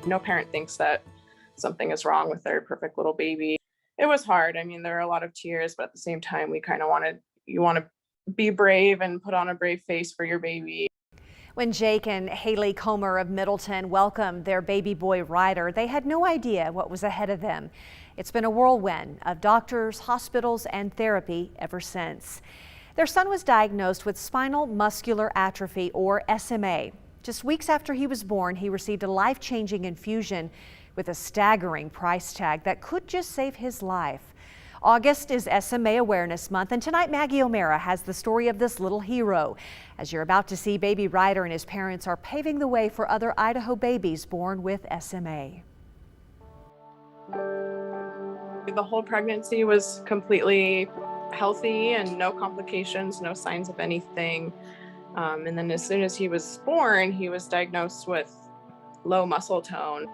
No parent thinks that something is wrong with their perfect little baby. It was hard. I mean, there are a lot of tears, but at the same time, we kind of you want to be brave and put on a brave face for your baby. When Jake and Haley Comer of Middleton welcomed their baby boy Ryder, they had no idea what was ahead of them. It's been a whirlwind of doctors, hospitals, and therapy ever since. Their son was diagnosed with spinal muscular atrophy, or SMA. Just weeks after he was born, he received a life-changing infusion with a staggering price tag that could just save his life. August is SMA Awareness Month, and tonight Maggie O'Mara has the story of this little hero. As you're about to see, baby Ryder and his parents are paving the way for other Idaho babies born with SMA. The whole pregnancy was completely healthy and no complications, no signs of anything. And then as soon as he was born, he was diagnosed with low muscle tone.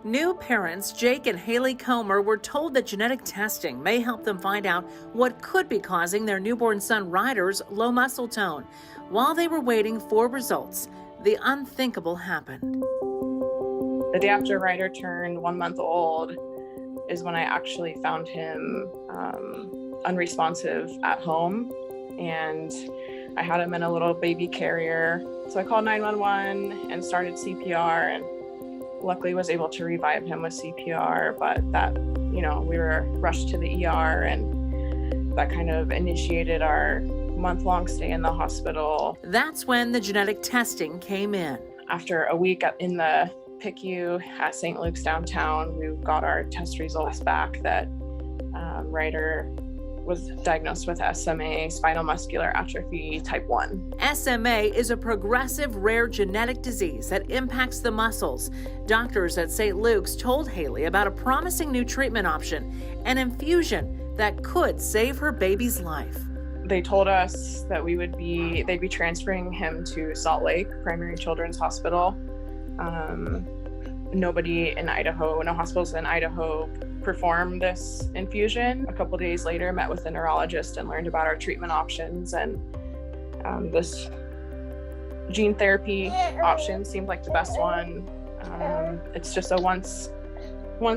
New parents Jake and Haley Comer were told that genetic testing may help them find out what could be causing their newborn son Ryder's low muscle tone. While they were waiting for results, the unthinkable happened. The day after Ryder turned 1 month old is when I actually found him unresponsive at home, and I had him in a little baby carrier. So I called 911 and started CPR, and luckily was able to revive him with CPR, but that, we were rushed to the ER, and that kind of initiated our month-long stay in the hospital. That's when the genetic testing came in. After a week in the PICU at St. Luke's downtown, we got our test results back that Ryder was diagnosed with SMA, spinal muscular atrophy type 1. SMA is a progressive rare genetic disease that impacts the muscles. Doctors at St. Luke's told Haley about a promising new treatment option, an infusion that could save her baby's life. They told us that they'd be transferring him to Salt Lake Primary Children's Hospital. Nobody in Idaho, no hospitals in Idaho performed this infusion. A couple days later, met with a neurologist and learned about our treatment options, and this gene therapy option seemed like the best one. It's just a once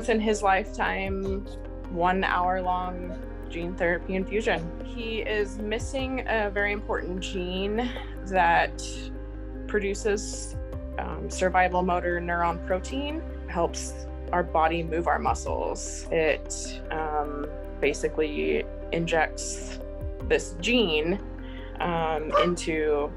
in his lifetime, 1 hour long gene therapy infusion. He is missing a very important gene that produces survival motor neuron protein, helps our body move our muscles. It basically injects this gene into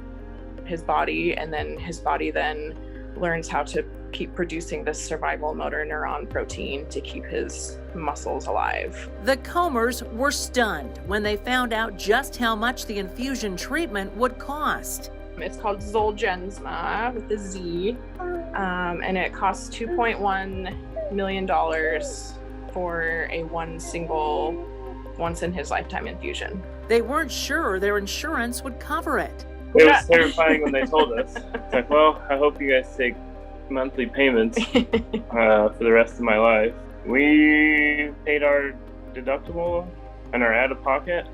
his body, and then his body then learns how to keep producing this survival motor neuron protein to keep his muscles alive. The Comers were stunned when they found out just how much the infusion treatment would cost. It's called Zolgensma with a Z, and it costs $2.1 million for a one single, once in his lifetime infusion. They weren't sure their insurance would cover it. It was terrifying when they told us. It's like, well, I hope you guys take monthly payments for the rest of my life. We paid our deductible and our out-of-pocket,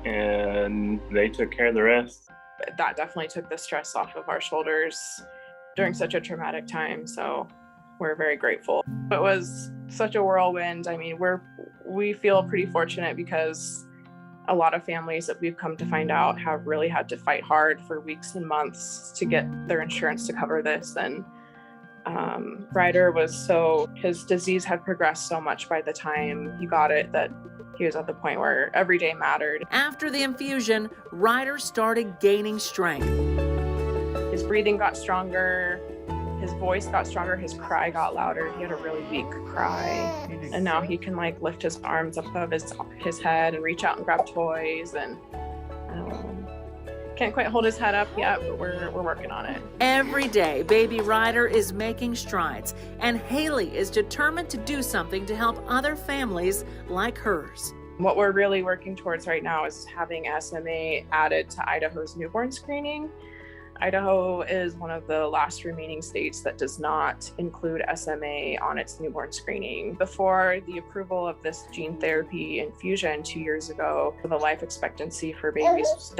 and they took care of the rest. That definitely took the stress off of our shoulders during such a traumatic time, so we're very grateful. It was such a whirlwind. I mean, we feel pretty fortunate because a lot of families that we've come to find out have really had to fight hard for weeks and months to get their insurance to cover this. And Ryder his disease had progressed so much by the time he got it that he was at the point where every day mattered. After the infusion, Ryder started gaining strength. His breathing got stronger, his voice got stronger, his cry got louder. He had a really weak cry. And now he can lift his arms up above his head and reach out and grab toys, and can't quite hold his head up yet, but we're working on it. Every day, baby Ryder is making strides, and Haley is determined to do something to help other families like hers. What we're really working towards right now is having SMA added to Idaho's newborn screening. Idaho is one of the last remaining states that does not include SMA on its newborn screening. Before the approval of this gene therapy infusion 2 years ago, the life expectancy for babies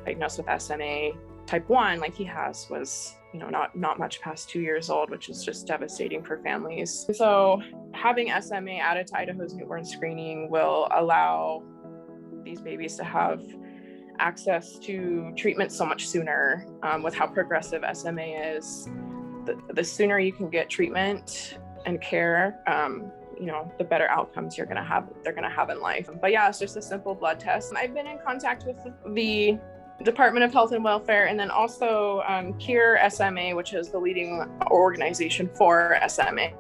diagnosed with SMA type 1 like he has was, not much past 2 years old, which is just devastating for families. So having SMA added to Idaho's newborn screening will allow these babies to have access to treatment so much sooner. With how progressive SMA is, the sooner you can get treatment and care, the better outcomes they're gonna have in life. But yeah, it's just a simple blood test. I've been in contact with the Department of Health and Welfare, and then also Cure SMA, which is the leading organization for SMA.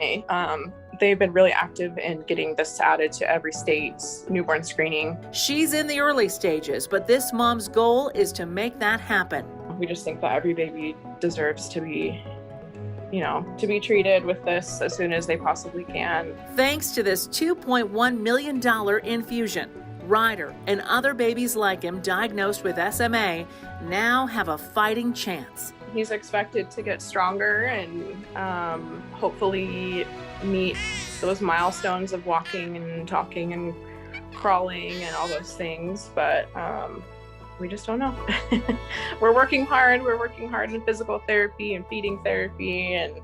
They've been really active in getting this added to every state's newborn screening. She's in the early stages, but this mom's goal is to make that happen. We just think that every baby deserves to be treated with this as soon as they possibly can. Thanks to this $2.1 million infusion, Ryder and other babies like him diagnosed with SMA now have a fighting chance. He's expected to get stronger and hopefully meet those milestones of walking and talking and crawling and all those things, but we just don't know. We're working hard in physical therapy and feeding therapy and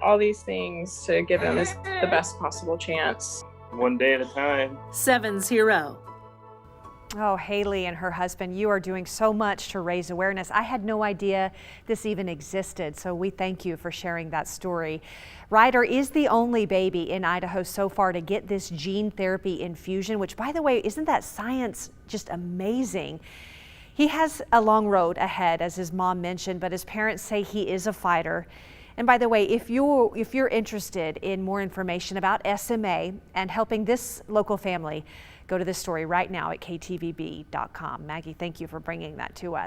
all these things to give him the best possible chance. One day at a time. 7's hero. Oh, Haley and her husband, you are doing so much to raise awareness. I had no idea this even existed, so we thank you for sharing that story. Ryder is the only baby in Idaho so far to get this gene therapy infusion, which, by the way, isn't that science just amazing? He has a long road ahead, as his mom mentioned, but his parents say he is a fighter. And by the way, if you're interested in more information about SMA and helping this local family, go to this story right now at ktvb.com. Maggie, thank you for bringing that to us.